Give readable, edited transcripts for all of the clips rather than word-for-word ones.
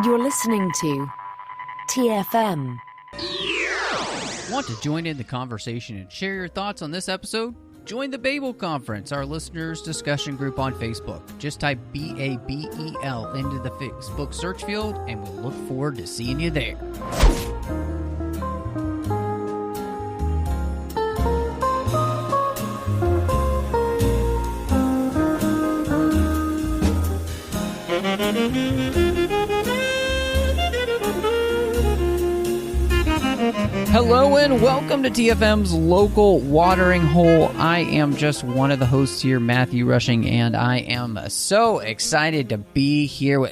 You're listening to TFM. Want to join in the conversation and share your thoughts on this episode? Join the Babel Conference, our listeners' discussion group on Facebook. Just type BABEL into the Facebook search field, and we'll look forward to seeing you there. Hello and welcome to TFM's Local Watering Hole. I am just one of the hosts here, Matthew Rushing, and I am so excited to be here.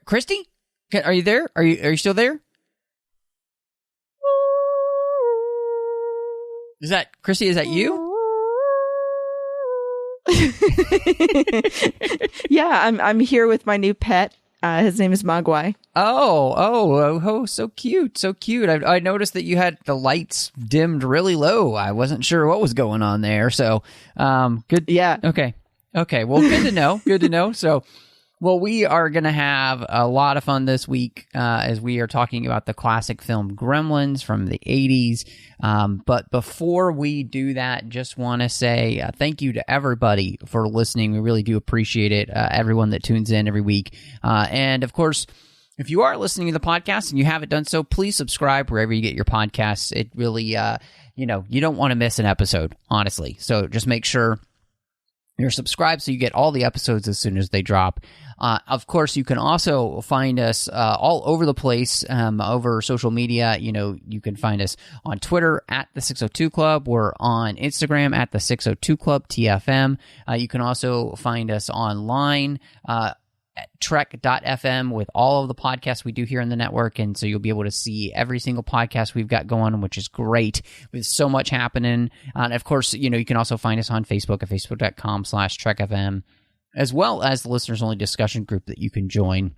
Christy? Are you there? Are you still there? Is that Christy? Is that you? Yeah, I'm here with my new pet. His name is Mogwai. Oh, so cute, so cute. I noticed that you had the lights dimmed really low. I wasn't sure what was going on there. So, good. Yeah. Okay. Well, good to know. Good to know. So, well, we are going to have a lot of fun this week as we are talking about the classic film Gremlins from the 80s. But before we do that, just want to say thank you to everybody for listening. We really do appreciate it, everyone that tunes in every week. And, of course, if you are listening to the podcast and you haven't done so, please subscribe wherever you get your podcasts. It really, you don't want to miss an episode, honestly. So just make sure you're subscribed so you get all the episodes as soon as they drop. Of course, you can also find us all over the place over social media. You can find us on Twitter at the 602 Club. We're on Instagram at the 602 Club TFM. You can also find us online at trek.fm with all of the podcasts we do here in the network. And so you'll be able to see every single podcast we've got going, which is great. With so much happening. And of course, you can also find us on Facebook at facebook.com/trekfm, as well as the listeners-only discussion group that you can join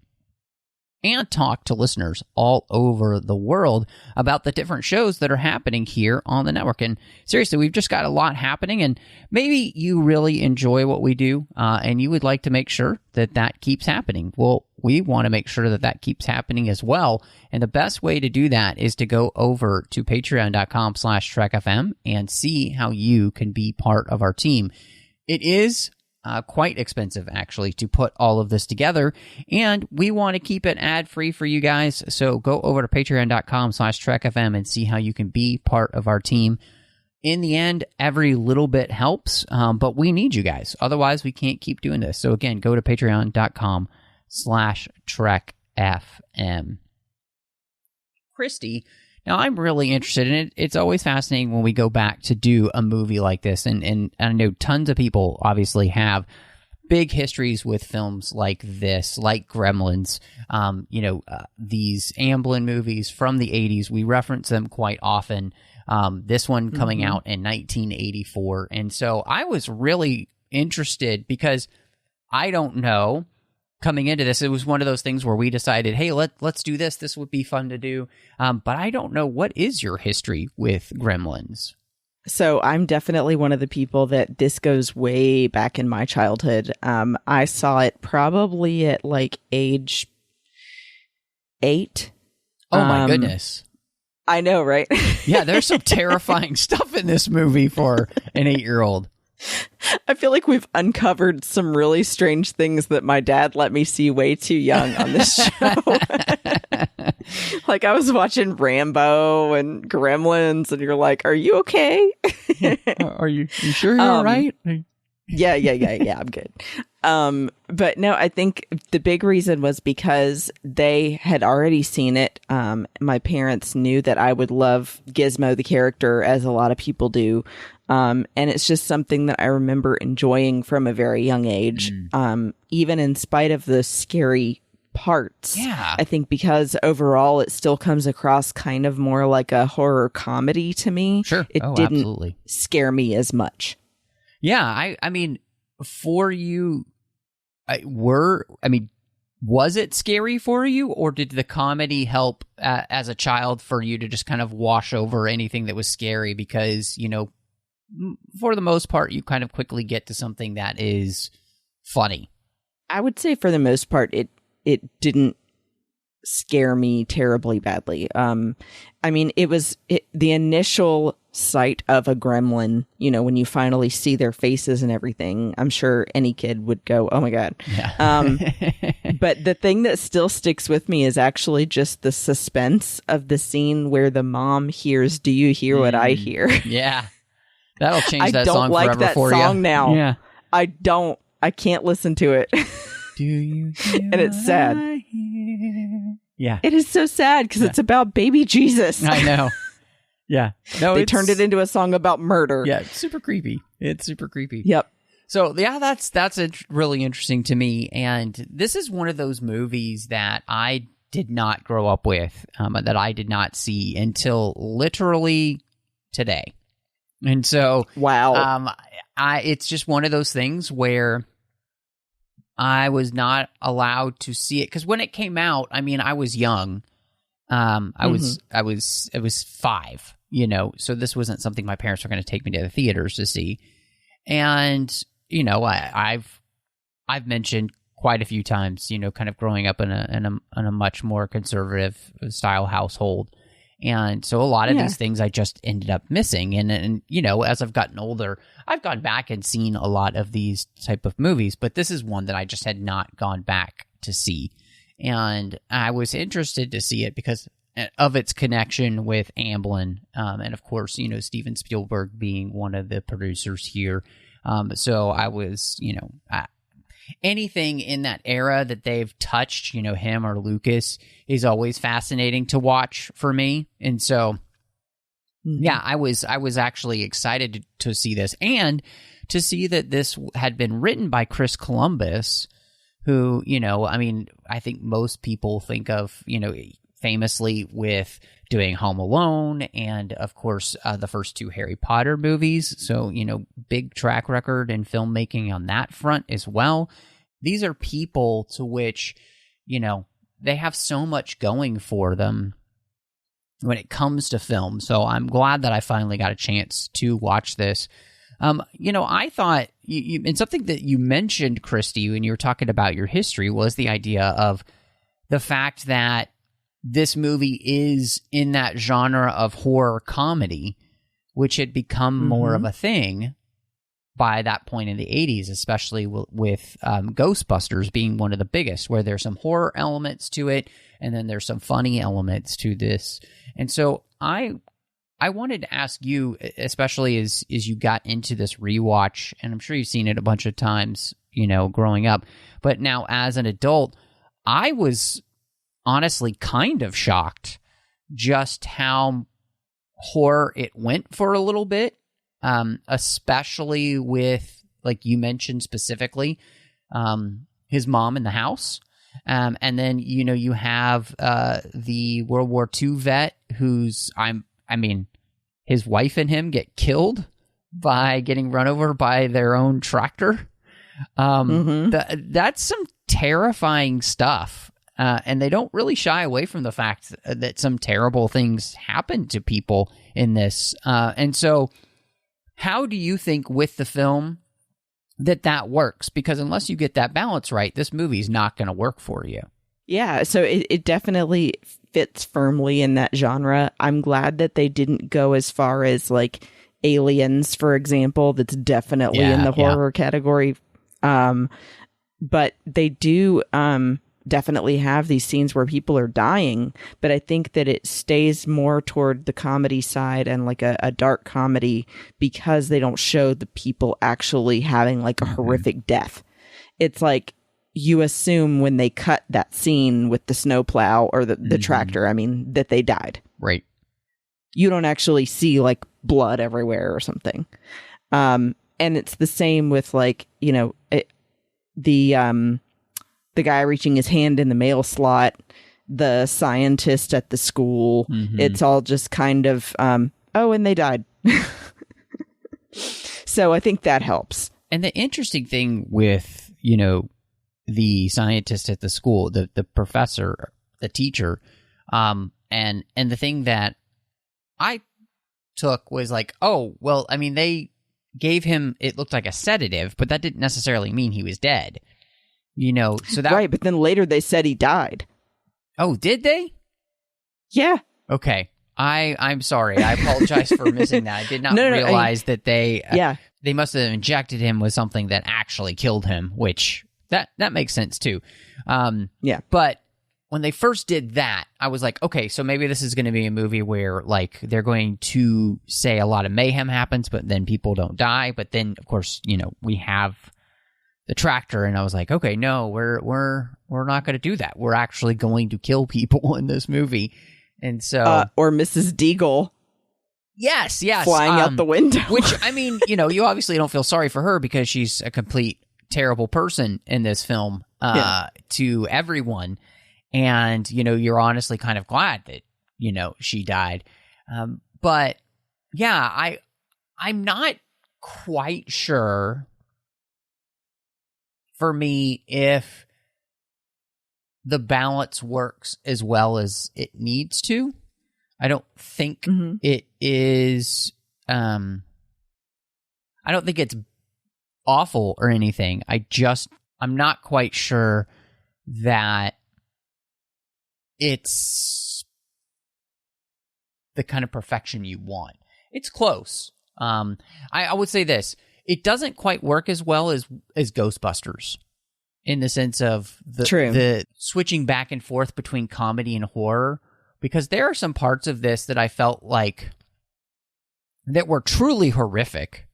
and talk to listeners all over the world about the different shows that are happening here on the network. And seriously, we've just got a lot happening, and maybe you really enjoy what we do, and you would like to make sure that that keeps happening. Well, we want to make sure that that keeps happening as well, and the best way to do that is to go over to patreon.com/trekfm and see how you can be part of our team. It is quite expensive, actually, to put all of this together, and we want to keep it ad-free for you guys, so go over to patreon.com/trekfm and see how you can be part of our team. In the end, every little bit helps, but we need you guys. Otherwise, we can't keep doing this. So again, go to patreon.com/trekfm. Christy, now, I'm really interested in it. It's always fascinating when we go back to do a movie like this. And I know tons of people obviously have big histories with films like this, like Gremlins. These Amblin movies from the 80s, we reference them quite often. This one coming out in 1984. And so I was really interested because I don't know. Coming into this, it was one of those things where we decided, hey, let's do this. This would be fun to do. But I don't know. What is your history with Gremlins? So I'm definitely one of the people that this goes way back in my childhood. I saw it probably at like age 8. Oh, my goodness. I know, right? Yeah, there's some terrifying stuff in this movie for an 8-year-old. I feel like we've uncovered some really strange things that my dad let me see way too young on this show. Like I was watching Rambo and Gremlins, and you're like, "Are you okay? Are you sure you're all right?" Yeah, I'm good. But no, I think the big reason was because they had already seen it. My parents knew that I would love Gizmo, the character, as a lot of people do. And it's just something that I remember enjoying from a very young age, even in spite of the scary parts. Yeah. I think because overall it still comes across kind of more like a horror comedy to me. Sure. It didn't absolutely scare me as much. Yeah. I mean, for you, was it scary for you, or did the comedy help as a child for you to just kind of wash over anything that was scary because, for the most part, you kind of quickly get to something that is funny. I would say for the most part, it didn't scare me terribly badly. I mean, the initial sight of a gremlin, when you finally see their faces and everything, I'm sure any kid would go, oh my God. Yeah. But the thing that still sticks with me is actually just the suspense of the scene where the mom hears, "Do you hear what I hear?" Yeah. That'll change that I don't song like forever that for song you. now. Yeah. I can't listen to it. Do you hear And it's sad. what I hear? Yeah. It is so sad because it's about baby Jesus. I know. Yeah. No, They turned it into a song about murder. Yeah, it's super creepy. It's super creepy. Yep. So, yeah, that's really interesting to me. And this is one of those movies that I did not grow up with, that I did not see until literally today. And so, wow. It's just one of those things where I was not allowed to see it. Because when it came out, I mean, I was young. I was 5, so this wasn't something my parents were going to take me to the theaters to see. And, I've mentioned quite a few times, kind of growing up in a much more conservative style household. And so a lot of these things I just ended up missing. And, as I've gotten older, I've gone back and seen a lot of these type of movies, but this is one that I just had not gone back to see. And I was interested to see it because of its connection with Amblin. And of course, Steven Spielberg being one of the producers here. So I was, anything in that era that they've touched, him or Lucas, is always fascinating to watch for me. And so, yeah, I was actually excited to see this and to see that this had been written by Chris Columbus, who, I think most people think of, famously with doing Home Alone and, of course, the first 2 Harry Potter movies. So, big track record in filmmaking on that front as well. These are people to which, they have so much going for them when it comes to film. So I'm glad that I finally got a chance to watch this. I thought, and something that you mentioned, Christy, when you were talking about your history, was the idea of the fact that this movie is in that genre of horror comedy, which had become more of a thing by that point in the 80s, especially with Ghostbusters being one of the biggest, where there's some horror elements to it, and then there's some funny elements to this. And so I wanted to ask you, especially as you got into this rewatch, and I'm sure you've seen it a bunch of times, growing up, but now as an adult, I was honestly kind of shocked just how horror it went for a little bit, especially with, like you mentioned specifically, his mom in the house. And then, you have the World War II vet who's, his wife and him get killed by getting run over by their own tractor. That's some terrifying stuff. And they don't really shy away from the fact that some terrible things happen to people in this. And so how do you think with the film that works? Because unless you get that balance right, this movie's not going to work for you. Yeah, so it definitely fits firmly in that genre. I'm glad that they didn't go as far as like Aliens, for example. That's definitely in the horror category. But they do definitely have these scenes where people are dying, but I think that it stays more toward the comedy side and like a dark comedy because they don't show the people actually having like a horrific death. It's like you assume when they cut that scene with the snowplow or the tractor, that they died. Right. You don't actually see like blood everywhere or something. And it's the same with like, the guy reaching his hand in the mail slot, the scientist at the school. It's all just kind of, and they died. So I think that helps. And the interesting thing with, the scientist at the school, the professor, the teacher, and the thing that I took was like, oh, well, they gave him, it looked like a sedative, but that didn't necessarily mean he was dead. So that... Right, but then later they said he died. Oh, did they? Yeah. Okay. I'm sorry. I apologize for missing that. I did not realize that they must have injected him with something that actually killed him, which that makes sense too. Yeah. But when they first did that, I was like, okay, so maybe this is going to be a movie where like they're going to say a lot of mayhem happens, but then people don't die. But then, of course, we have the tractor, and I was like, okay, no, we're not going to do that. We're actually going to kill people in this movie, and so or Mrs. Deagle. Yes, flying out the window. Which, I mean, you obviously don't feel sorry for her because she's a complete terrible person in this film to everyone. And, you're honestly kind of glad that, she died. But, yeah, I'm not quite sure, for me, if the balance works as well as it needs to. I don't think it is... I don't think it's awful or anything. I'm not quite sure that it's the kind of perfection you want. It's close. I would say this. It doesn't quite work as well as Ghostbusters in the sense of the switching back and forth between comedy and horror, because there are some parts of this that I felt like that were truly horrific.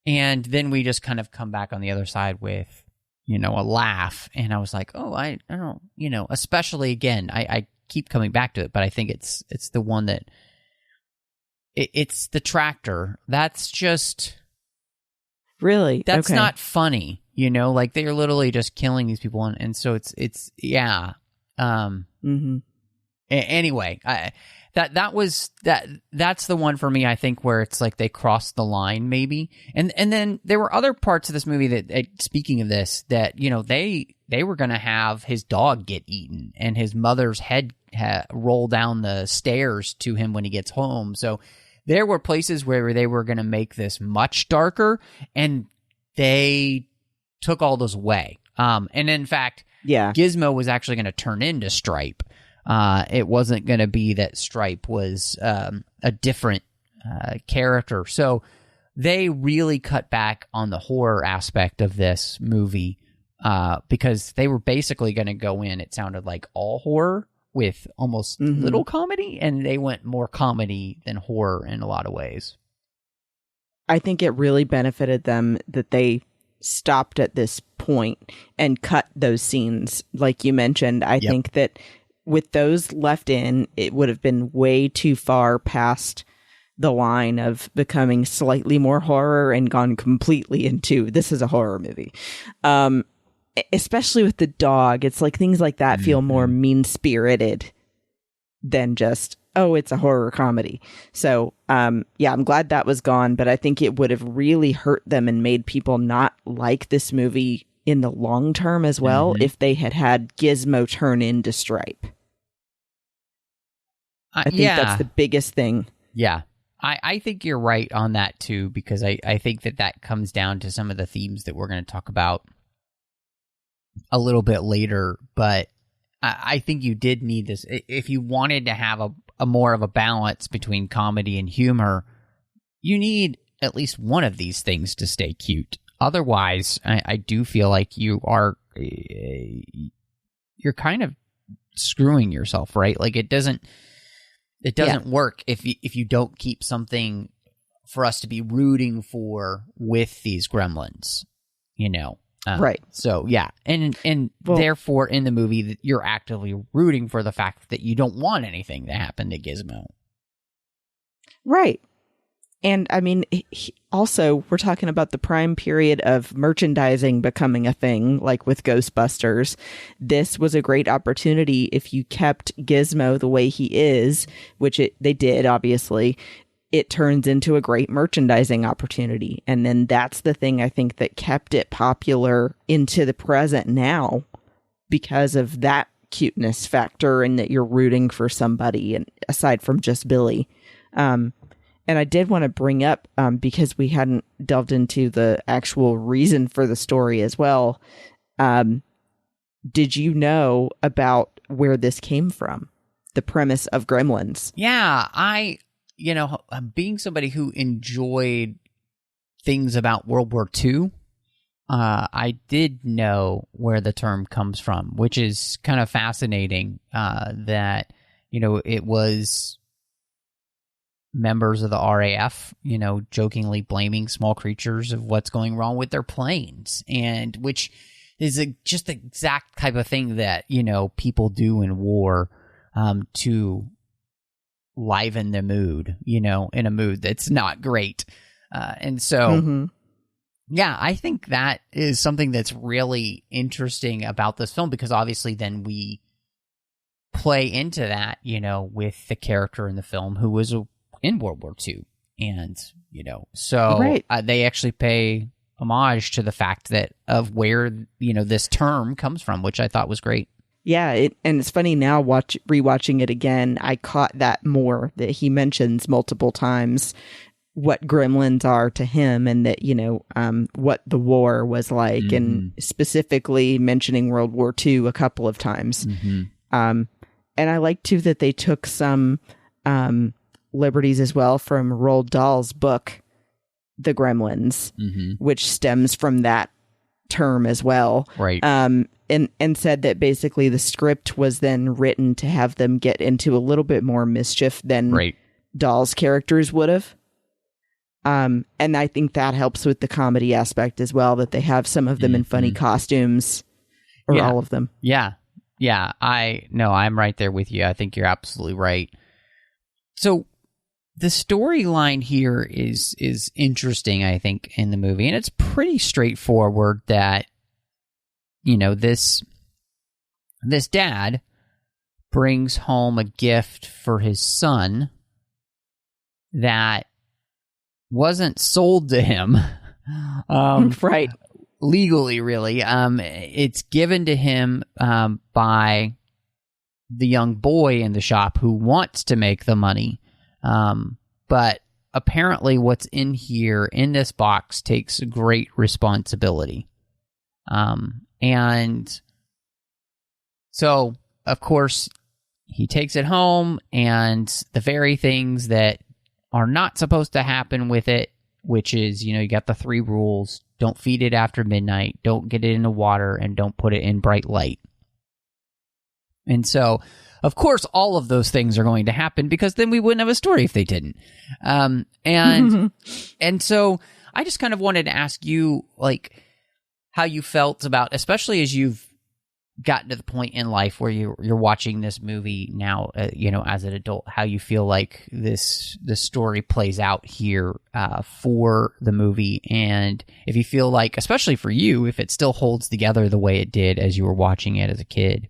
And then we just kind of come back on the other side with, a laugh. And I was like, oh, I don't, especially again, I keep coming back to it, but I think it's the one that it's the tractor. That's just really, that's not funny, like they're literally just killing these people. And so it's yeah. Anyway, that's the one for me, I think, where it's like they crossed the line maybe. And then there were other parts of this movie that, speaking of this, that, they were going to have his dog get eaten and his mother's head roll down the stairs to him when he gets home. So there were places where they were going to make this much darker, and they took all those away. And in fact, Gizmo was actually going to turn into Stripe. It wasn't going to be that Stripe was a different character. So they really cut back on the horror aspect of this movie because they were basically going to go in, it sounded like, all horror with almost little comedy, and they went more comedy than horror in a lot of ways. I think it really benefited them that they stopped at this point and cut those scenes. Like you mentioned, I think that with those left in, it would have been way too far past the line of becoming slightly more horror and gone completely into, this is a horror movie. Especially with the dog, it's like things like that feel more mean-spirited than just, oh, it's a horror comedy. So, I'm glad that was gone, but I think it would have really hurt them and made people not like this movie in the long term as well if they had Gizmo turn into Stripe. I think that's the biggest thing. Yeah. I think you're right on that too, because I think that comes down to some of the themes that we're going to talk about a little bit later, but I think you did need this. If you wanted to have a more of a balance between comedy and humor, you need at least one of these things to stay cute. Otherwise, I do feel like you're kind of screwing yourself, right? Like it doesn't work if you don't keep something for us to be rooting for with these gremlins, right. So yeah, and therefore in the movie you're actively rooting for the fact that you don't want anything to happen to Gizmo. Right. And I mean, also, we're talking about the prime period of merchandising becoming a thing, like with Ghostbusters. This was a great opportunity if you kept Gizmo the way he is, which they did, obviously. It turns into a great merchandising opportunity. And then that's the thing I think that kept it popular into the present now, because of that cuteness factor and that you're rooting for somebody, and aside from just Billy. And I did want to bring up, because we hadn't delved into the actual reason for the story as well. Did you know about where this came from? The premise of Gremlins? Yeah, being somebody who enjoyed things about World War II, I did know where the term comes from, which is kind of fascinating, that, it was members of the RAF, jokingly blaming small creatures of what's going wrong with their planes, and which is just the exact type of thing that, people do in war, to liven the mood, in a mood that's not great. And so, yeah, I think that is something that's really interesting about this film, because obviously then we play into that, with the character in the film who was in World War II. And, so right. They actually pay homage to the fact that of where, this term comes from, which I thought was great. Yeah, and it's funny now rewatching it again, I caught that more, that he mentions multiple times what gremlins are to him, and that, what the war was like, and specifically mentioning World War II a couple of times. And I like too that they took some liberties as well from Roald Dahl's book, The Gremlins, which stems from that term as well. Right. And said that basically the script was then written to have them get into a little bit more mischief than Dahl's characters would have. And I think that helps with the comedy aspect as well, that they have some of them in funny costumes, or all of them. Yeah. I'm right there with you. I think you're absolutely right. So the storyline here is interesting, I think, in the movie, and it's pretty straightforward that, this dad brings home a gift for his son that wasn't sold to him, right? Legally, really. It's given to him by the young boy in the shop who wants to make the money. But apparently what's in here, in this box, takes great responsibility. And so, of course, he takes it home, and the very things that are not supposed to happen with it, which is, you got the 3 rules: don't feed it after midnight, don't get it into water, and don't put it in bright light. And so, of course, all of those things are going to happen, because then we wouldn't have a story if they didn't. And so I just kind of wanted to ask you, how you felt about, especially as you've gotten to the point in life where you're watching this movie now, as an adult, how you feel like this story plays out here for the movie, and if you feel like, especially for you, if it still holds together the way it did as you were watching it as a kid.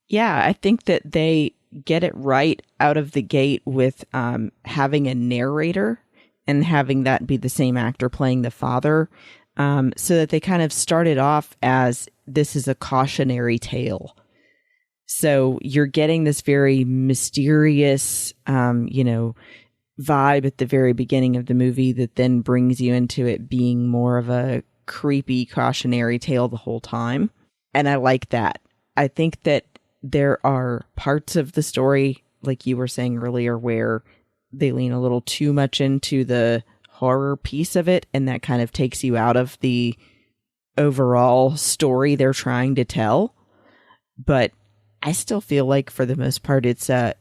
Yeah, I think that they get it right out of the gate with having a narrator and having that be the same actor playing the father, so that they kind of started off as, this is a cautionary tale. So you're getting this very mysterious, vibe at the very beginning of the movie that then brings you into it being more of a creepy cautionary tale the whole time. And I like that. I think that there are parts of the story, like you were saying earlier, where they lean a little too much into the horror piece of it, and that kind of takes you out of the overall story they're trying to tell. But I still feel like, for the most part, it's a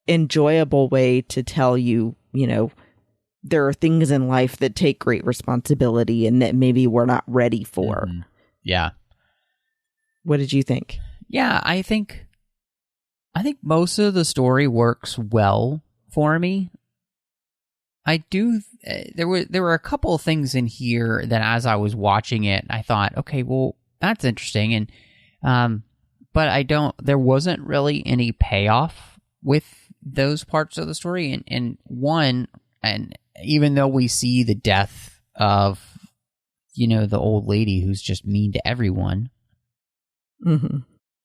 enjoyable way to tell you, there are things in life that take great responsibility and that maybe we're not ready for. Yeah. What did you think? Yeah, I think most of the story works well for me. I do. There were a couple of things in here that, as I was watching it, I thought, okay, well, that's interesting, and but there wasn't really any payoff with those parts of the story, and even though we see the death of, the old lady who's just mean to everyone,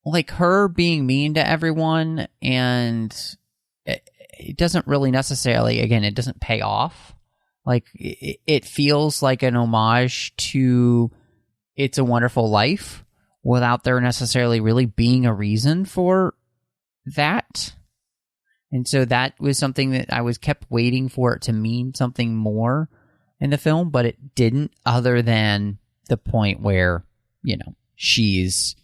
like her being mean to everyone and it doesn't really necessarily, again, it doesn't pay off. Like, it feels like an homage to It's a Wonderful Life without there necessarily really being a reason for that. And so that was something that I was kept waiting for it to mean something more in the film, but it didn't, other than the point where, she's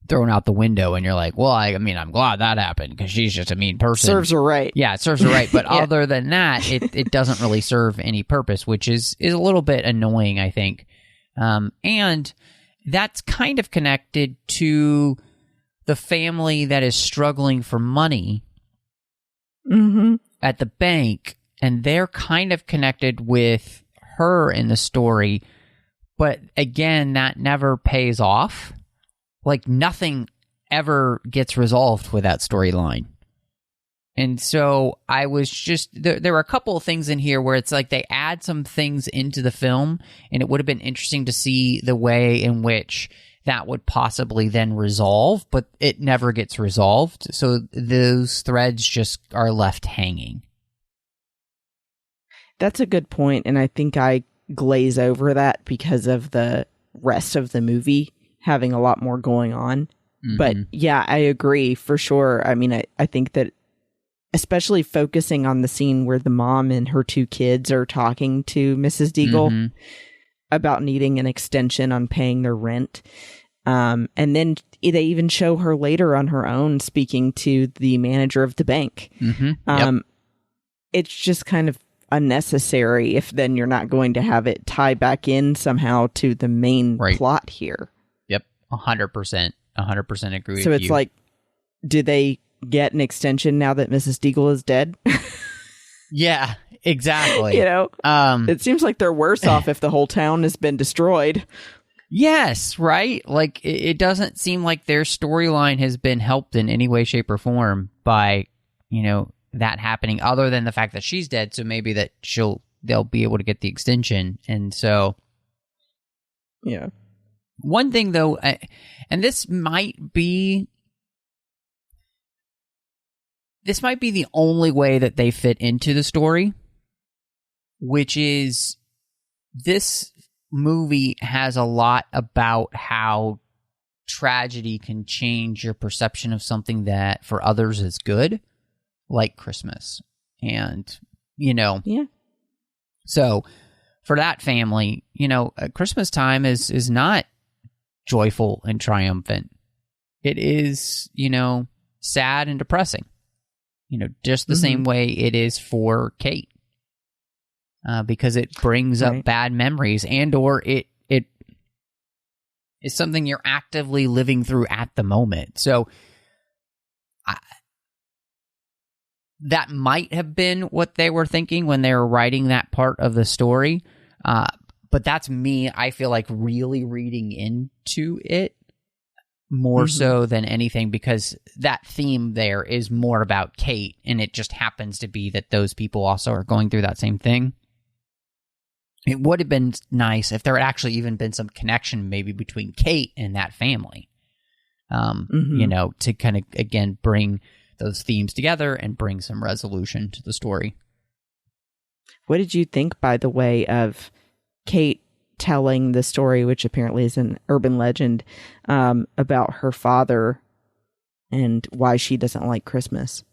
thrown out the window and you're like, well, I mean, I'm glad that happened because she's just a mean person. Serves her right. Yeah, it serves her right. But other than that, it doesn't really serve any purpose, which is a little bit annoying, I think. And that's kind of connected to the family that is struggling for money at the bank, and they're kind of connected with her in the story. But again, that never pays off. Like, nothing ever gets resolved with that storyline. And so I was just, there were a couple of things in here where it's like they add some things into the film, and it would have been interesting to see the way in which that would possibly then resolve, but it never gets resolved. So those threads just are left hanging. That's a good point, and I think I glaze over that because of the rest of the movie having a lot more going on. Mm-hmm. But yeah, I agree for sure. I mean, I think that especially focusing on the scene where the mom and her two kids are talking to Mrs. Deagle about needing an extension on paying their rent. And then they even show her later on her own speaking to the manager of the bank. It's just kind of unnecessary if then you're not going to have it tie back in somehow to the main plot here. 100% agree with you. So it's like, do they get an extension now that Mrs. Deagle is dead? Yeah, exactly. It seems like they're worse off if the whole town has been destroyed. Yes, right? Like, it doesn't seem like their storyline has been helped in any way, shape, or form by, that happening, other than the fact that she's dead, so maybe that they'll be able to get the extension. And so... Yeah. One thing, though, and this might be the only way that they fit into the story, which is this movie has a lot about how tragedy can change your perception of something that for others is good, like Christmas. And, Yeah. So for that family, Christmas time is not joyful and triumphant. It is, sad and depressing. Just the same way it is for Kate. Because it brings up bad memories, and or it is something you're actively living through at the moment. So that might have been what they were thinking when they were writing that part of the story. But that's me, I feel like, really reading into it more so than anything, because that theme there is more about Kate, and it just happens to be that those people also are going through that same thing. It would have been nice if there had actually even been some connection maybe between Kate and that family, to kind of, again, bring those themes together and bring some resolution to the story. What did you think, by the way, of Kate telling the story, which apparently is an urban legend, about her father and why she doesn't like Christmas?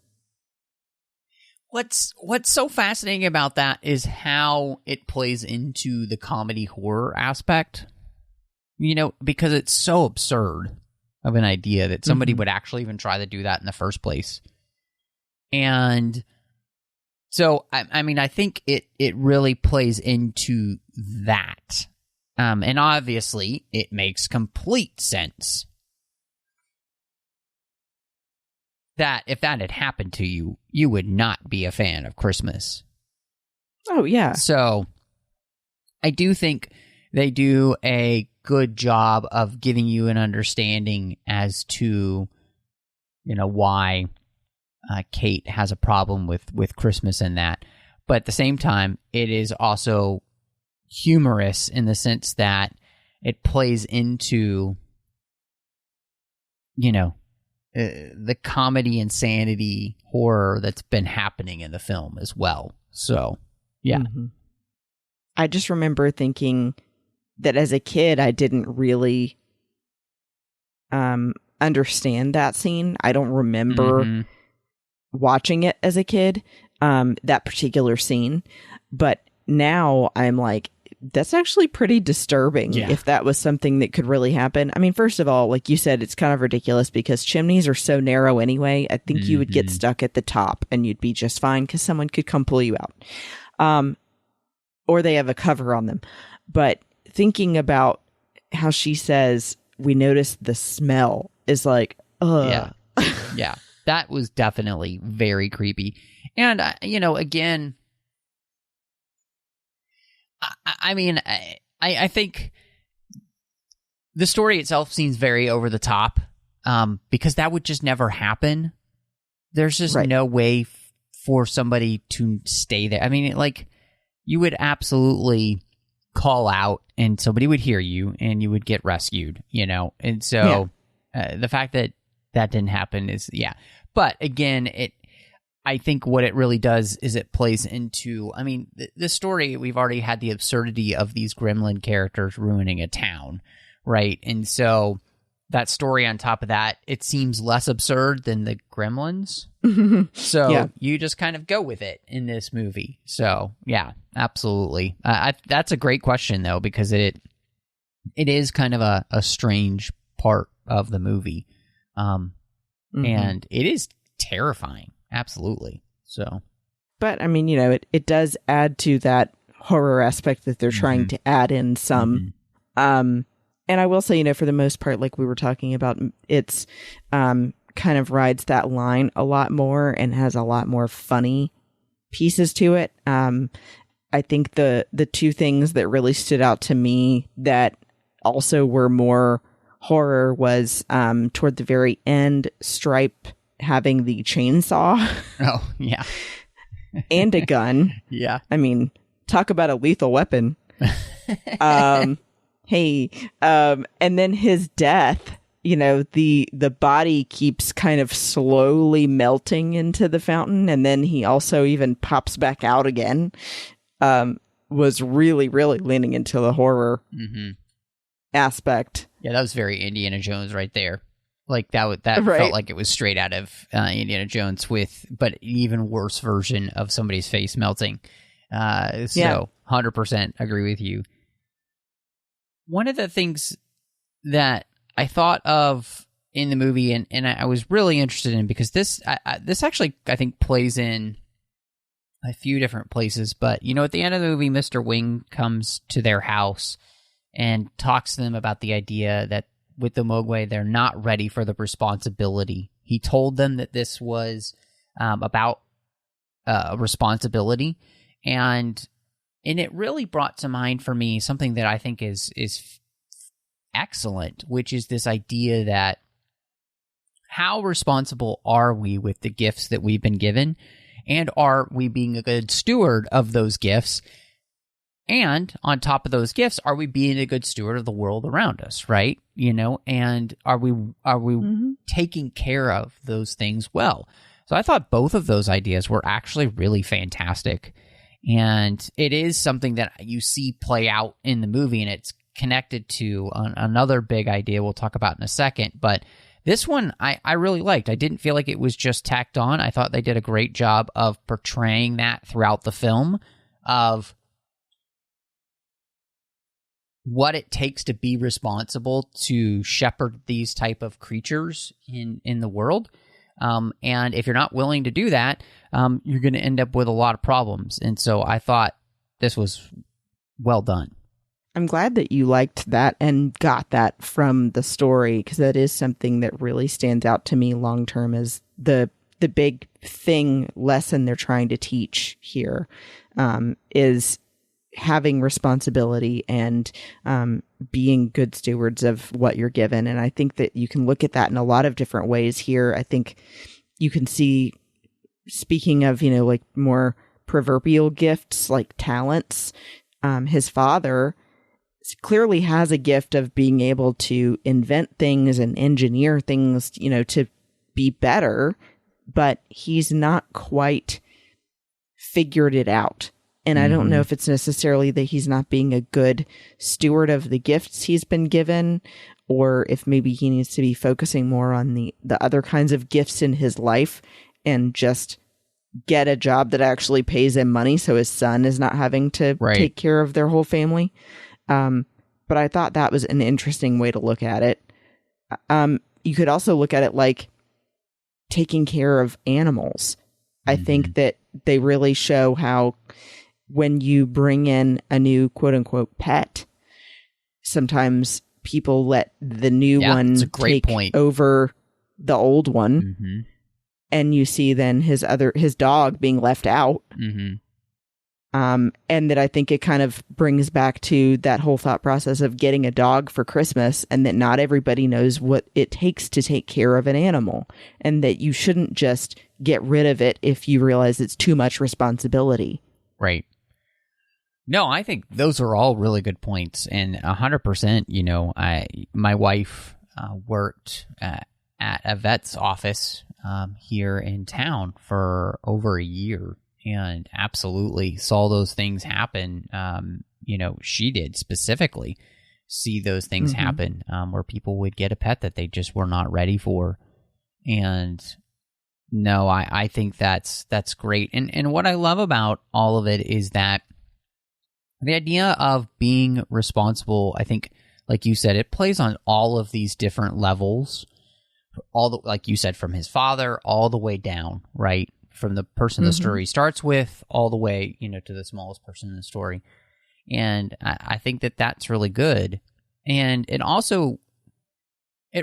What's so fascinating about that is how it plays into the comedy horror aspect. Because it's so absurd of an idea that somebody would actually even try to do that in the first place. And so, I mean, I think it really plays into that. And obviously, it makes complete sense that if that had happened to you, you would not be a fan of Christmas. Oh, yeah. So, I do think they do a good job of giving you an understanding as to, why Kate has a problem with Christmas and that. But at the same time, it is also humorous in the sense that it plays into, the comedy, insanity, horror that's been happening in the film as well. So, yeah. Mm-hmm. I just remember thinking that as a kid, I didn't really understand that scene. I don't remember watching it as a kid, that particular scene. But now I'm like, that's actually pretty disturbing if that was something that could really happen. I mean, first of all, like you said, it's kind of ridiculous because chimneys are so narrow anyway. I think you would get stuck at the top and you'd be just fine because someone could come pull you out. Or they have a cover on them. But thinking about how she says, we noticed the smell is like, ugh. Yeah. Yeah. That was definitely very creepy. And, again, I mean, I think the story itself seems very over the top because that would just never happen. There's just no way for somebody to stay there. I mean, you would absolutely call out and somebody would hear you and you would get rescued, And so the fact that that didn't happen is, But again, I think what it really does is it plays into, I mean, the story, we've already had the absurdity of these gremlin characters ruining a town, right? And so that story on top of that, it seems less absurd than the Gremlins. So you just kind of go with it in this movie. So yeah, absolutely. That's a great question though, because it is kind of a strange part of the movie. And it is terrifying. Absolutely. So, but I mean, it does add to that horror aspect that they're trying to add in some. And I will say, for the most part, like we were talking about, it's kind of rides that line a lot more and has a lot more funny pieces to it. I think the two things that really stood out to me that also were more horror was toward the very end, Stripe having the chainsaw. Oh, yeah. And a gun. Yeah. I mean, talk about a lethal weapon. Hey, and then his death, the body keeps kind of slowly melting into the fountain, and then he also even pops back out again, was really, really leaning into the horror aspect. Yeah, that was very Indiana Jones right there. Like that felt like it was straight out of Indiana Jones but an even worse version of somebody's face melting. So 100% agree with you. One of the things that I thought of in the movie and I was really interested in, because this actually, I think, plays in a few different places, but at the end of the movie, Mr. Wing comes to their house and talks to them about the idea that with the Mogwai, they're not ready for the responsibility. He told them that this was about responsibility, and it really brought to mind for me something that I think is excellent, which is this idea that how responsible are we with the gifts that we've been given, and are we being a good steward of those gifts? And on top of those gifts, are we being a good steward of the world around us, right? And are we taking care of those things well? So I thought both of those ideas were actually really fantastic. And it is something that you see play out in the movie, and it's connected to another big idea we'll talk about in a second. But this one I really liked. I didn't feel like it was just tacked on. I thought they did a great job of portraying that throughout the film, of what it takes to be responsible to shepherd these type of creatures in the world. And if you're not willing to do that, you're going to end up with a lot of problems. And so I thought this was well done. I'm glad that you liked that and got that from the story, because that is something that really stands out to me long term as the big lesson they're trying to teach here, is having responsibility and being good stewards of what you're given. And I think that you can look at that in a lot of different ways here. I think you can see, speaking of, like more proverbial gifts, like talents, his father clearly has a gift of being able to invent things and engineer things, to be better, but he's not quite figured it out. And I don't know if it's necessarily that he's not being a good steward of the gifts he's been given, or if maybe he needs to be focusing more on the other kinds of gifts in his life and just get a job that actually pays him money so his son is not having to take care of their whole family. But I thought that was an interesting way to look at it. You could also look at it like taking care of animals. I think that they really show how when you bring in a new quote unquote pet, sometimes people let the new one take over the old one. And you see then his dog being left out. And that I think it kind of brings back to that whole thought process of getting a dog for Christmas, and that not everybody knows what it takes to take care of an animal, and that you shouldn't just get rid of it if you realize it's too much responsibility. Right. No, I think those are all really good points, and 100%. My wife worked at a vet's office here in town for over a year, and absolutely saw those things happen. She did specifically see those things happen where people would get a pet that they just were not ready for. And no, I think that's great. And what I love about all of it is that the idea of being responsible, I think, like you said, it plays on all of these different levels, like you said, from his father all the way down, right? From the person the story starts with all the way, to the smallest person in the story. And I think that that's really good. And it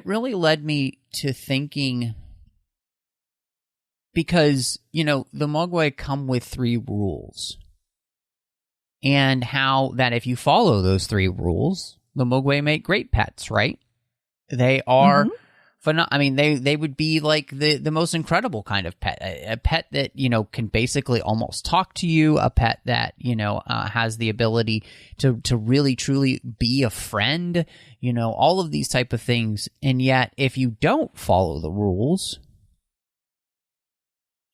really led me to thinking, because, the Mogwai come with 3 rules. And how that if you follow those 3 rules, the Mogwai make great pets, right? They are they would be like the most incredible kind of pet, a pet that, can basically almost talk to you, a pet that, has the ability to really truly be a friend, all of these type of things. And yet, if you don't follow the rules,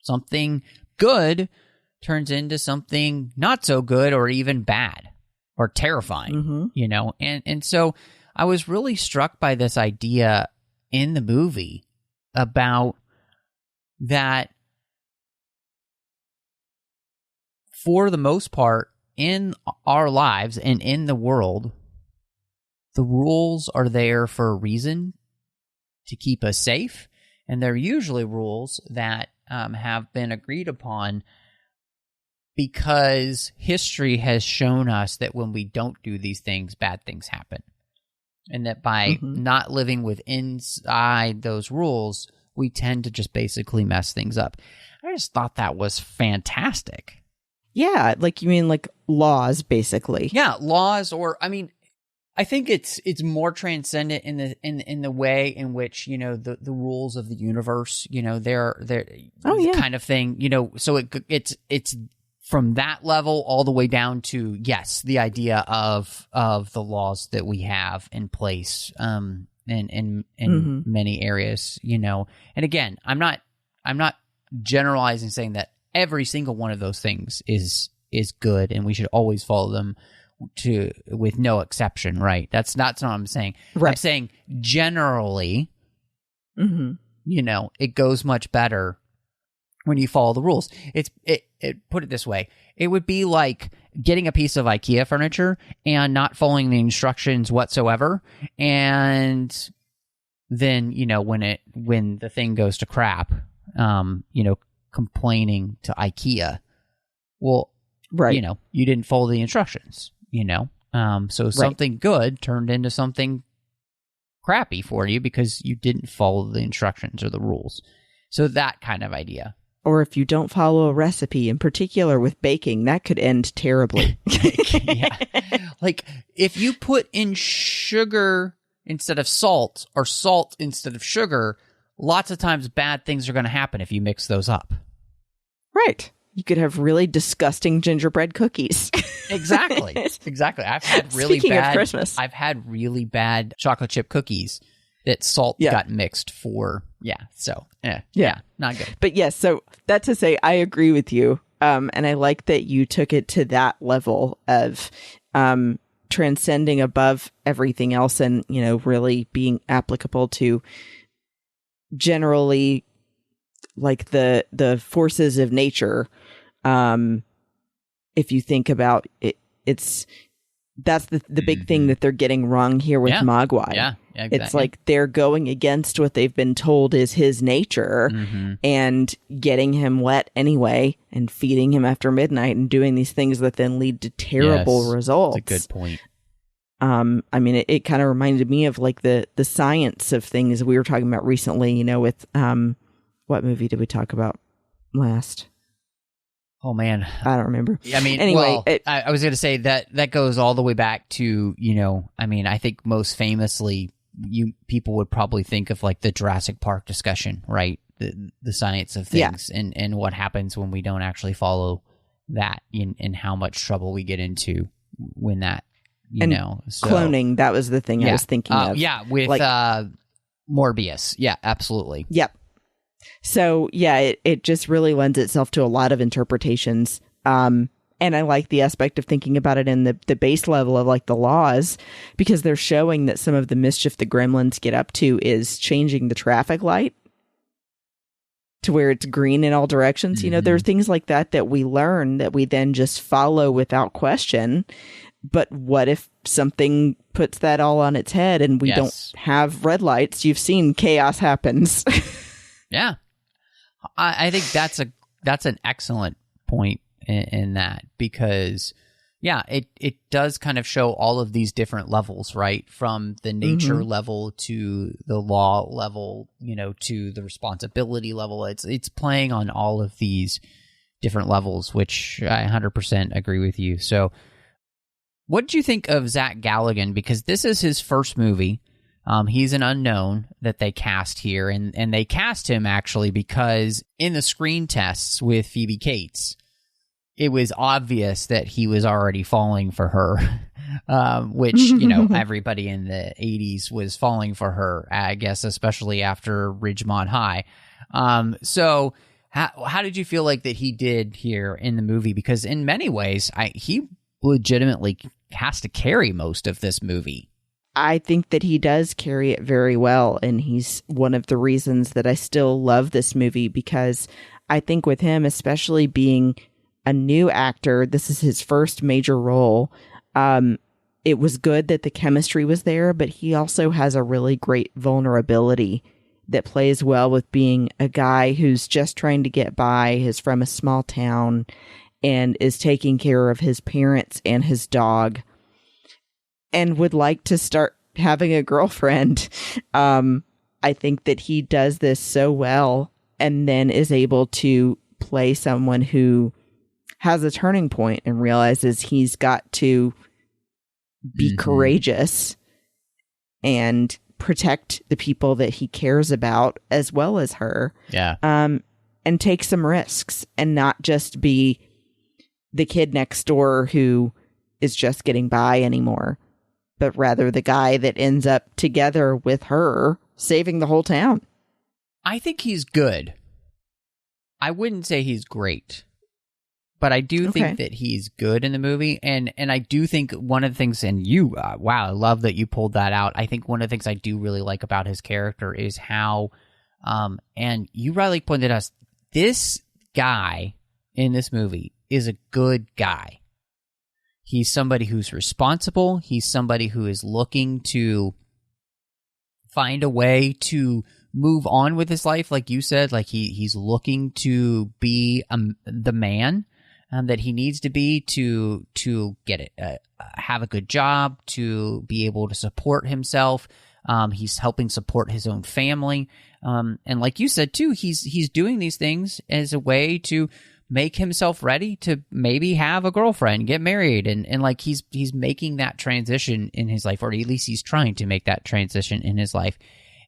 something good turns into something not so good, or even bad or terrifying, And so I was really struck by this idea in the movie about that. For the most part, in our lives and in the world, the rules are there for a reason, to keep us safe. And they're usually rules that have been agreed upon because history has shown us that when we don't do these things, bad things happen. And that by not living inside those rules, we tend to just basically mess things up. I just thought that was fantastic. Yeah, like you mean like laws, basically. Yeah, laws, or I think it's more transcendent in the way in which the rules of the universe, they're kind of thing, so it's from that level all the way down to, yes, the idea of the laws that we have in place in many areas, And again, I'm not generalizing, saying that every single one of those things is good and we should always follow them with no exception, right? That's not what I'm saying. Right. I'm saying generally, it goes much better when you follow the rules. Put it this way, it would be like getting a piece of IKEA furniture and not following the instructions whatsoever, and then when the thing goes to crap, complaining to IKEA. Well, right, you didn't follow the instructions, so something good turned into something crappy for you because you didn't follow the instructions or the rules. So that kind of idea. Or if you don't follow a recipe, in particular with baking, that could end terribly. Yeah. Like if you put in sugar instead of salt, or salt instead of sugar, lots of times bad things are going to happen if you mix those up. Right. You could have really disgusting gingerbread cookies. Exactly. I've had really Speaking of Christmas. I've had really bad chocolate chip cookies that salt got mixed for, not good. But yes, so that to say, I agree with you. And I like that you took it to that level of transcending above everything else and, really being applicable to generally like the forces of nature. If you think about it, that's the big thing that they're getting wrong here with Mogwai. Yeah, exactly. It's like they're going against what they've been told is his nature and getting him wet anyway and feeding him after midnight and doing these things that then lead to terrible results. That's a good point. I mean, it kind of reminded me of like the science of things we were talking about recently, with what movie did we talk about last? Oh man, I don't remember. I mean, anyway, I was going to say that goes all the way back to, I mean, I think most famously, people would probably think of like the Jurassic Park discussion, right? The science of things and what happens when we don't actually follow that and how much trouble we get into when that, so, cloning, that was the thing I was thinking of. With Morbius. Yeah, absolutely. Yep. So, it just really lends itself to a lot of interpretations. And I like the aspect of thinking about it in the base level of like the laws, because they're showing that some of the mischief the gremlins get up to is changing the traffic light to where it's green in all directions. There are things like that we learn that we then just follow without question. But what if something puts that all on its head and we don't have red lights? You've seen chaos happens. Yeah, I think that's an excellent point in that, because it does kind of show all of these different levels, right? From the nature level to the law level, to the responsibility level. It's playing on all of these different levels, which I 100% agree with you. So, what did you think of Zack Galligan? Because this is his first movie. He's an unknown that they cast here, and they cast him actually because in the screen tests with Phoebe Cates, it was obvious that he was already falling for her, which, everybody in the 80s was falling for her, I guess, especially after Ridgemont High. So how did you feel like that he did here in the movie? Because in many ways, he legitimately has to carry most of this movie. I think that he does carry it very well, and he's one of the reasons that I still love this movie, because I think with him, especially being a new actor, this is his first major role. It was good that the chemistry was there, but he also has a really great vulnerability that plays well with being a guy who's just trying to get by, is from a small town, and is taking care of his parents and his dog, and would like to start having a girlfriend. I think that he does this so well, and then is able to play someone who has a turning point and realizes he's got to be courageous and protect the people that he cares about as well as her. Yeah. And take some risks and not just be the kid next door who is just getting by anymore, but rather the guy that ends up together with her saving the whole town. I think he's good. I wouldn't say he's great, but I do think that he's good in the movie. And I do think one of the things, and you, wow, I love that you pulled that out. I think one of the things I do really like about his character is how, and you rightly pointed out, this guy in this movie is a good guy. He's somebody who's responsible. He's somebody who is looking to find a way to move on with his life. Like you said, like he's looking to be the man that he needs to be to get it, have a good job, to be able to support himself. He's helping support his own family. And like you said too, he's doing these things as a way to make himself ready to maybe have a girlfriend, get married, and like he's making that transition in his life, or at least he's trying to make that transition in his life.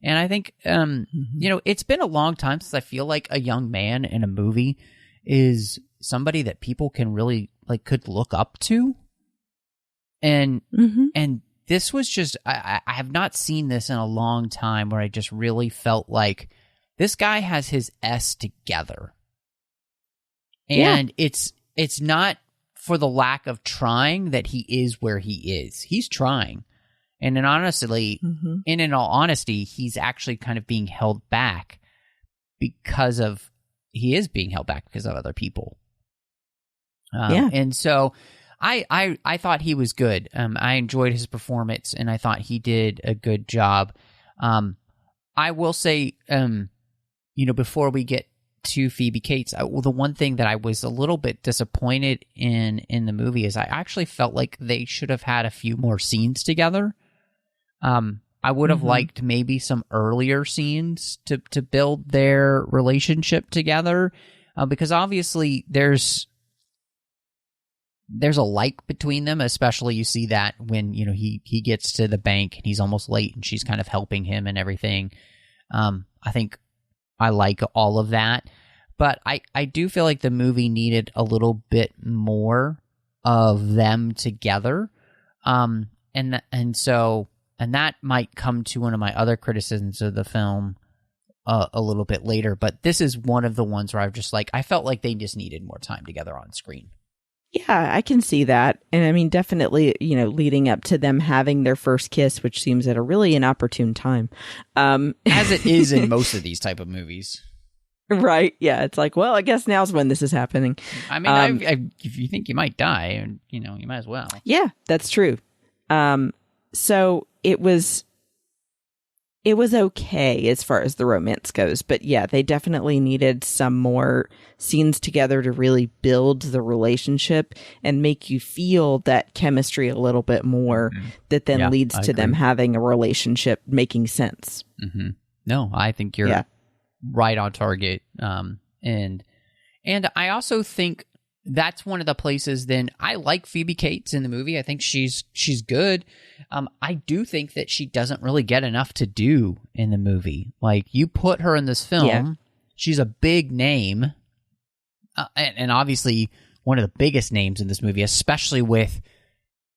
And I think, it's been a long time since I feel like a young man in a movie is somebody that people can really could look up to. And this was just, I have not seen this in a long time where I just really felt like this guy has his S together. And it's not for the lack of trying that he is where he is. He's trying. And in in all honesty, he's actually kind of being held back because of other people. And so I thought he was good. I enjoyed his performance, and I thought he did a good job. I will say, before we get to Phoebe Cates, the one thing that I was a little bit disappointed in the movie is I actually felt like they should have had a few more scenes together. I would have liked maybe some earlier scenes to build their relationship together, because obviously there's a like between them, especially you see that when, he gets to the bank and he's almost late and she's kind of helping him and everything. I think I like all of that, but I do feel like the movie needed a little bit more of them together. And that might come to one of my other criticisms of the film a little bit later, but this is one of the ones where I felt like they just needed more time together on screen. Yeah, I can see that. And I mean, definitely, leading up to them having their first kiss, which seems at a really inopportune time. As it is in most of these type of movies. Right. Yeah. It's like, well, I guess now's when this is happening. I mean, if you think you might die, you might as well. Yeah, that's true. So it was okay as far as the romance goes, but yeah, they definitely needed some more scenes together to really build the relationship and make you feel that chemistry a little bit more, that then leads to them having a relationship making sense. No, I think you're right on target. And I also think that's one of the places then I like Phoebe Cates in the movie. I think she's good. I do think that she doesn't really get enough to do in the movie. Like, you put her in this film, she's a big name, and obviously one of the biggest names in this movie, especially with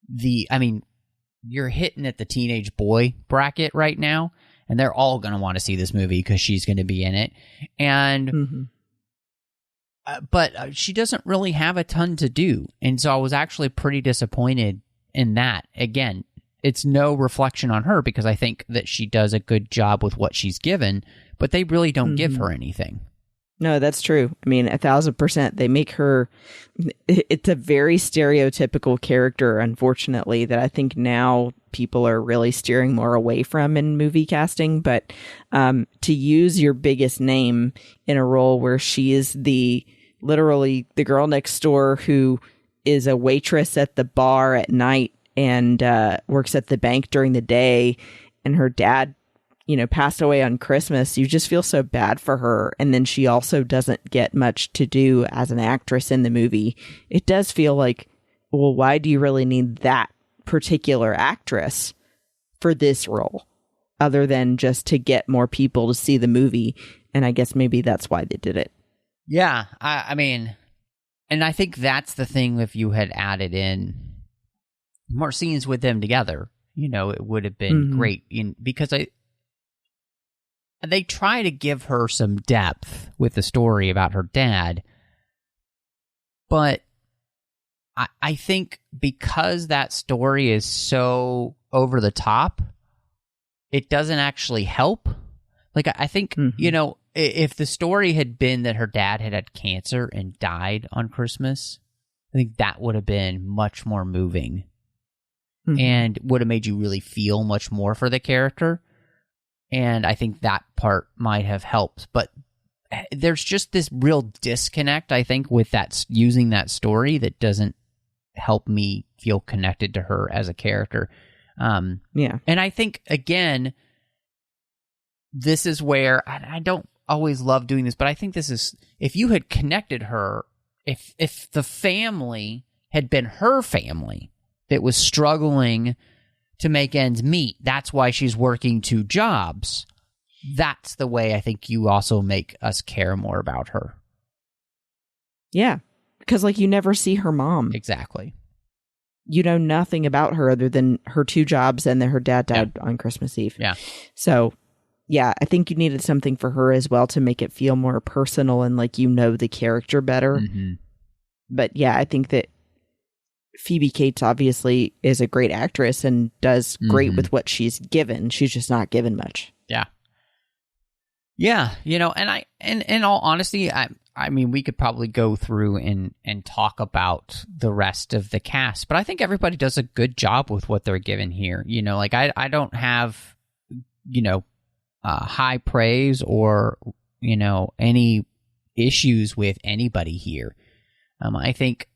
you're hitting at the teenage boy bracket right now, and they're all going to want to see this movie because she's going to be in it. And but she doesn't really have a ton to do. And so I was actually pretty disappointed in that. Again, it's no reflection on her because I think that she does a good job with what she's given, but they really don't give her anything. No, that's true. I mean, 1,000%. They make her, it's a very stereotypical character, unfortunately, that I think now people are really steering more away from in movie casting. But to use your biggest name in a role where she is literally the girl next door who is a waitress at the bar at night and works at the bank during the day, and her dad passed away on Christmas, you just feel so bad for her. And then she also doesn't get much to do as an actress in the movie. It does feel like, well, why do you really need that particular actress for this role other than just to get more people to see the movie? And I guess maybe that's why they did it. Yeah, I mean, and I think that's the thing. If you had added in more scenes with them together, it would have been great. Because they try to give her some depth with the story about her dad, but I think because that story is so over the top, it doesn't actually help. Like, I think, if the story had been that her dad had cancer and died on Christmas, I think that would have been much more moving and would have made you really feel much more for the character. And I think that part might have helped. But there's just this real disconnect, I think, with that using that story that doesn't help me feel connected to her as a character. And I think, again, this is where I don't always love doing this, but I think this is, if you had connected her, if the family had been her family that was struggling to make ends meet, that's why she's working 2 jobs. That's the way I think you also make us care more about her. Yeah, because you never see her mom. Exactly. you know nothing about her other than her 2 jobs and that her dad died on Christmas Eve. Yeah. So, yeah, I think you needed something for her as well to make it feel more personal and like you know the character better. Mm-hmm. But yeah, I think that Phoebe Cates obviously is a great actress and does great with what she's given. She's just not given much. Yeah. Yeah, you know, and in all honesty, I mean, we could probably go through and talk about the rest of the cast, but I think everybody does a good job with what they're given here. You know, like I don't have, you know, high praise or, you know, any issues with anybody here. I think,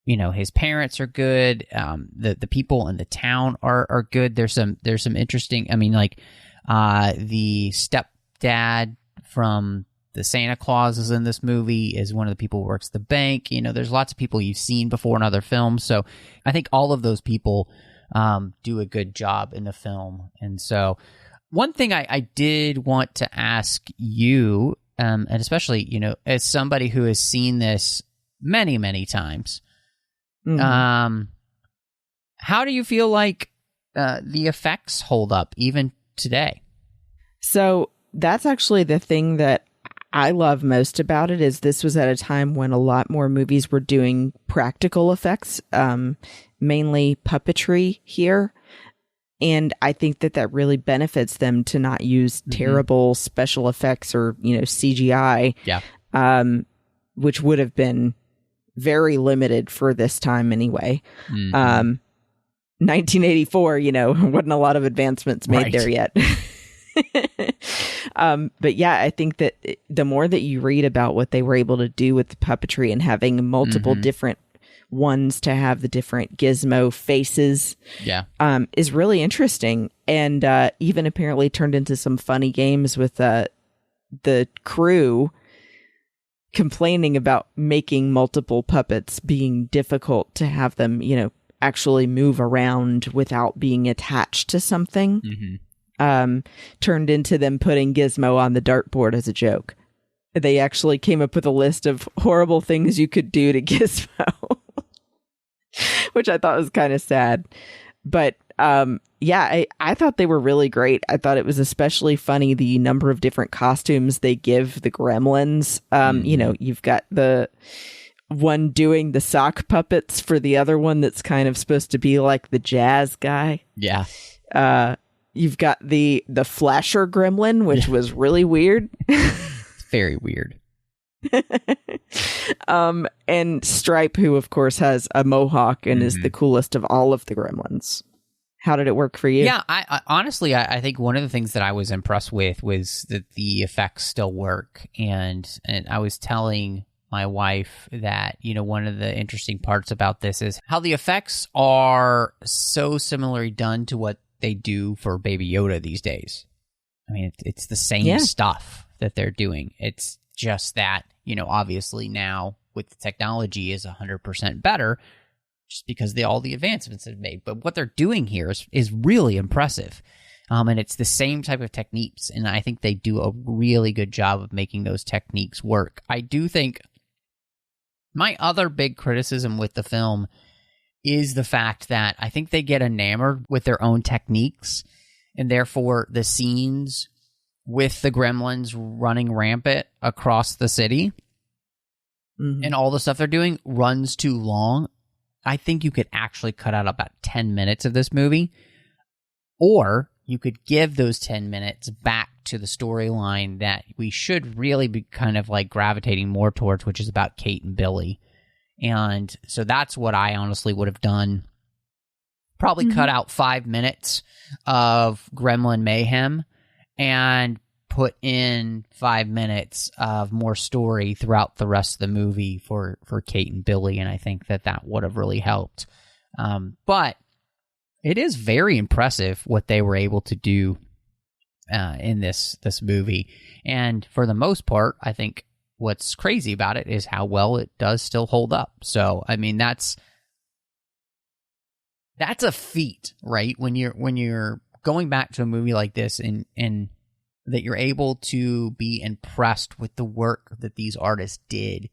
you know, his parents are good. The people in the town are good. There's some interesting. I mean, like the stepdad from the Santa Claus is in this movie. Is one of the people who works the bank. You know, there's lots of people you've seen before in other films. So I think all of those people do a good job in the film. And so one thing I did want to ask you, and especially, you know, as somebody who has seen this many times. How do you feel like the effects hold up even today? So that's actually the thing that I love most about it is this was at a time when a lot more movies were doing practical effects, mainly puppetry here. And I think that really benefits them to not use terrible special effects or, you know, CGI, which would have been very limited for this time anyway. 1984, you know, wasn't a lot of advancements made there yet. But yeah, I think that the more that you read about what they were able to do with the puppetry and having multiple different ones to have the different gizmo faces is really interesting. And even apparently turned into some funny games with the crew complaining about making multiple puppets being difficult to have them, you know, actually move around without being attached to something. Turned into them putting Gizmo on the dartboard as a joke. They actually came up with a list of horrible things you could do to Gizmo, which I thought was kind of sad. But yeah, I thought they were really great. I thought it was especially funny the number of different costumes they give the Gremlins. You know, you've got the one doing the sock puppets for the other one that's kind of supposed to be like the jazz guy. Yeah. You've got the flasher gremlin, which was really weird. Very weird. And Stripe, who of course has a mohawk and is the coolest of all of the Gremlins. How did it work for you? Yeah, I honestly, I think one of the things that I was impressed with was that the effects still work. And I was telling my wife that, you know, one of the interesting parts about this is how the effects are so similarly done to what they do for Baby Yoda these days. I mean, it's the same stuff that they're doing. It's just that, you know, obviously now with the technology is 100% better just because all the advancements have made. But what they're doing here is really impressive. And it's the same type of techniques. And I think they do a really good job of making those techniques work. I do think my other big criticism with the film is the fact that I think they get enamored with their own techniques, and therefore the scenes with the Gremlins running rampant across the city and all the stuff they're doing runs too long. I think you could actually cut out about 10 minutes of this movie, or you could give those 10 minutes back to the storyline that we should really be kind of like gravitating more towards, which is about Kate and Billy. And so that's what I honestly would have done. Probably cut out 5 minutes of Gremlin mayhem and put in 5 minutes of more story throughout the rest of the movie for Kate and Billy. And I think that would have really helped. But it is very impressive what they were able to do in this movie. And for the most part, I think what's crazy about it is how well it does still hold up. So, I mean, that's a feat, right? When you're going back to a movie like this and that you're able to be impressed with the work that these artists did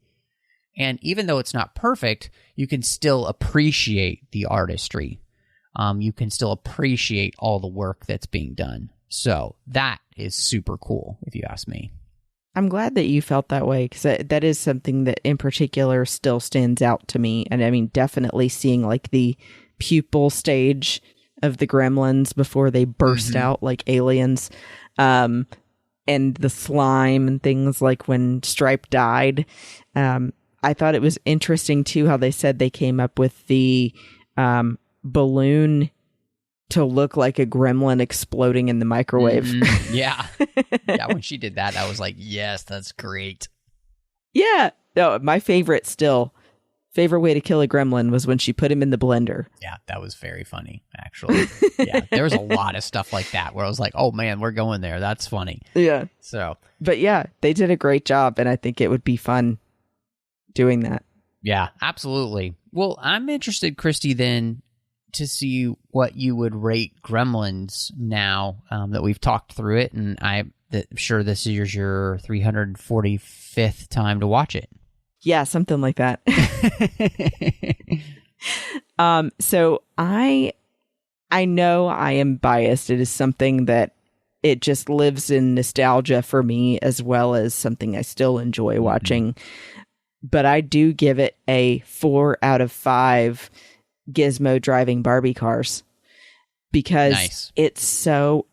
And even though it's not perfect, you can still appreciate the artistry. You can still appreciate all the work that's being done. So that is super cool, if you ask me. I'm glad that you felt that way, because that is something that in particular still stands out to me. And I mean, definitely seeing like the pupil stage of the Gremlins before they burst out like aliens, and the slime and things like when Stripe died. I thought it was interesting too how they said they came up with the balloon to look like a gremlin exploding in the microwave. Yeah. Yeah, when she did that, I was like, yes, that's great. Yeah. No, my favorite way to kill a gremlin was when she put him in the blender. Yeah, that was very funny, actually. Yeah, there was a lot of stuff like that where I was like, oh man, we're going there. That's funny. Yeah. So, but yeah, they did a great job, and I think it would be fun doing that. Yeah, absolutely. Well, I'm interested, Christy, then to see what you would rate Gremlins now that we've talked through it, and I'm sure this is your 345th time to watch it. Yeah, something like that. So I know I am biased. It is something that it just lives in nostalgia for me, as well as something I still enjoy watching. But I do give it a 4 out of 5 Gizmo driving Barbie cars, because it's so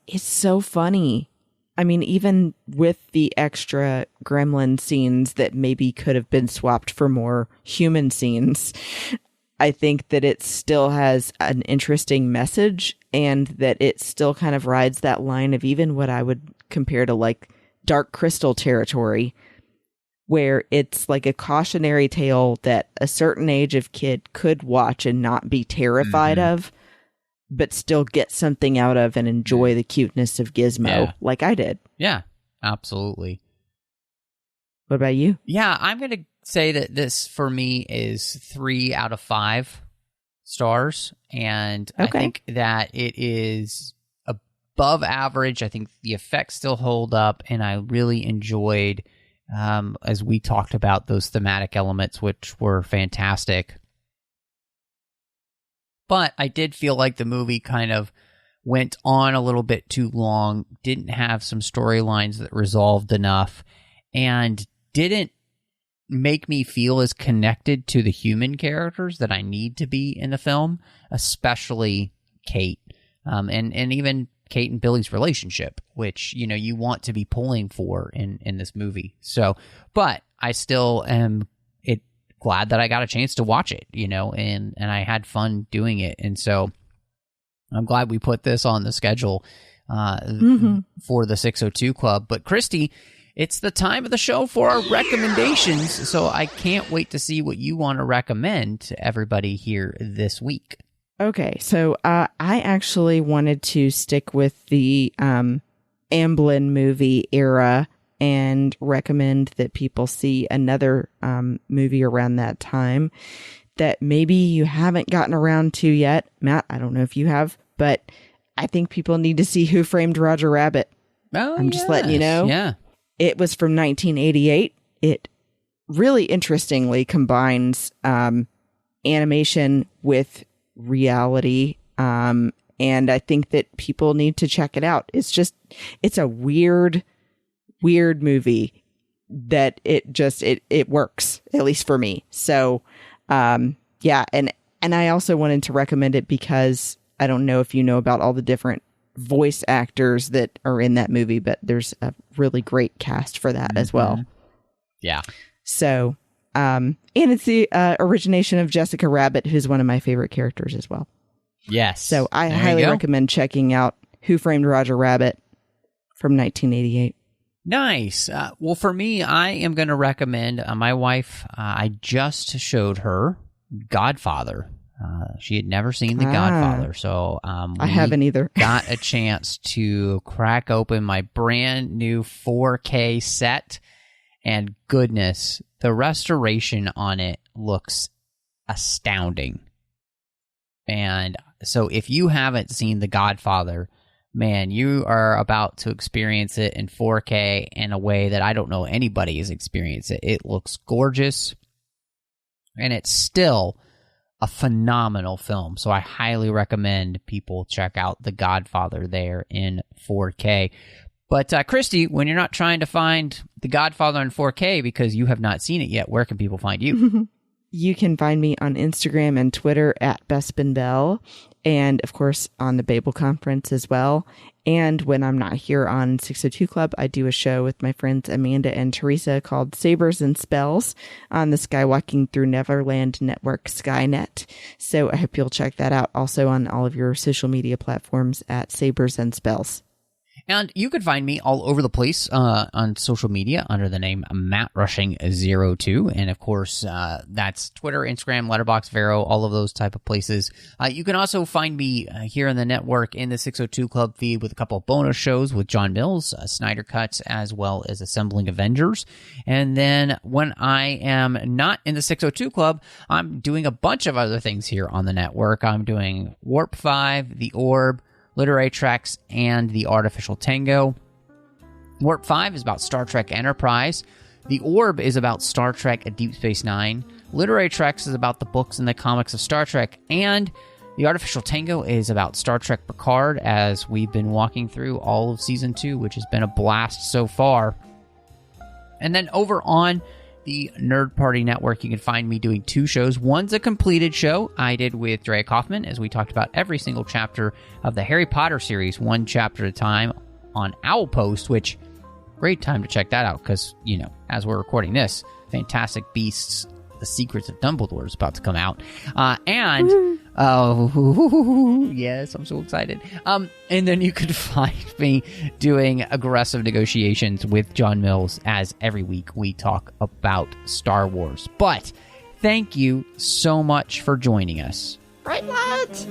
funny. I mean, even with the extra gremlin scenes that maybe could have been swapped for more human scenes, I think that it still has an interesting message, and that it still kind of rides that line of even what I would compare to like Dark Crystal territory, where it's like a cautionary tale that a certain age of kid could watch and not be terrified of, but still get something out of and enjoy the cuteness of Gizmo, like I did. Yeah, absolutely. What about you? Yeah, I'm going to say that this, for me, is 3 out of 5 stars. And I think that it is above average. I think the effects still hold up, and I really enjoyed, as we talked about, those thematic elements, which were fantastic. But I did feel like the movie kind of went on a little bit too long, didn't have some storylines that resolved enough, and didn't make me feel as connected to the human characters that I need to be in the film, especially Kate, and even Kate and Billy's relationship, which, you know, you want to be pulling for in this movie. So, but I still am glad that I got a chance to watch it, you know, and I had fun doing it. And so I'm glad we put this on the schedule for the 602 Club. But Christy, it's the time of the show for our recommendations. So I can't wait to see what you want to recommend to everybody here this week. Okay, so I actually wanted to stick with the Amblin movie era and recommend that people see another movie around that time that maybe you haven't gotten around to yet. Matt, I don't know if you have, but I think people need to see Who Framed Roger Rabbit. Oh, I'm just letting you know. Yeah. It was from 1988. It really interestingly combines animation with reality, and I think that people need to check it out. It's a weird movie that it works, at least for me. So yeah, and I also wanted to recommend it because I don't know if you know about all the different voice actors that are in that movie, but there's a really great cast for that as well. Yeah. So and it's the origination of Jessica Rabbit, who's one of my favorite characters as well. Yes. So I highly recommend checking out Who Framed Roger Rabbit from 1988. Nice. Well, for me, I am going to recommend my wife. I just showed her Godfather. She had never seen The Godfather, so I haven't either. Got a chance to crack open my brand new 4K set, and goodness, the restoration on it looks astounding. And so if you haven't seen The Godfather, man, you are about to experience it in 4K in a way that I don't know anybody has experienced it. It looks gorgeous. And it's still a phenomenal film. So I highly recommend people check out The Godfather there in 4K. But Christy, when you're not trying to find The Godfather in 4K because you have not seen it yet, where can people find you? You can find me on Instagram and Twitter at BespinBell, and of course on the Babel Conference as well. And when I'm not here on 602 Club, I do a show with my friends Amanda and Teresa called Sabers and Spells on the Skywalking Through Neverland Network, Skynet. So I hope you'll check that out also on all of your social media platforms at Sabers and Spells. And you could find me all over the place on social media under the name MattRushing02. And of course, that's Twitter, Instagram, Letterboxd, Vero, all of those type of places. You can also find me here in the network in the 602 Club feed with a couple of bonus shows with John Mills, Snyder Cuts, as well as Assembling Avengers. And then when I am not in the 602 Club, I'm doing a bunch of other things here on the network. I'm doing Warp 5, The Orb, Literary Treks, and The Artificial Tango. Warp 5 is about Star Trek Enterprise. The Orb is about Star Trek Deep Space Nine. Literary Treks is about the books and the comics of Star Trek. And The Artificial Tango is about Star Trek Picard, as we've been walking through all of Season 2, which has been a blast so far. And then over on the Nerd Party Network, you can find me doing two shows. One's a completed show I did with Drea Kaufman, as we talked about every single chapter of the Harry Potter series, one chapter at a time on Owlpost, which, great time to check that out, because, you know, as we're recording this, Fantastic Beasts, The Secrets of Dumbledore is about to come out. Yes, I'm so excited. And then you could find me doing Aggressive Negotiations with John Mills, as every week we talk about Star Wars. But thank you so much for joining us. Right, lads?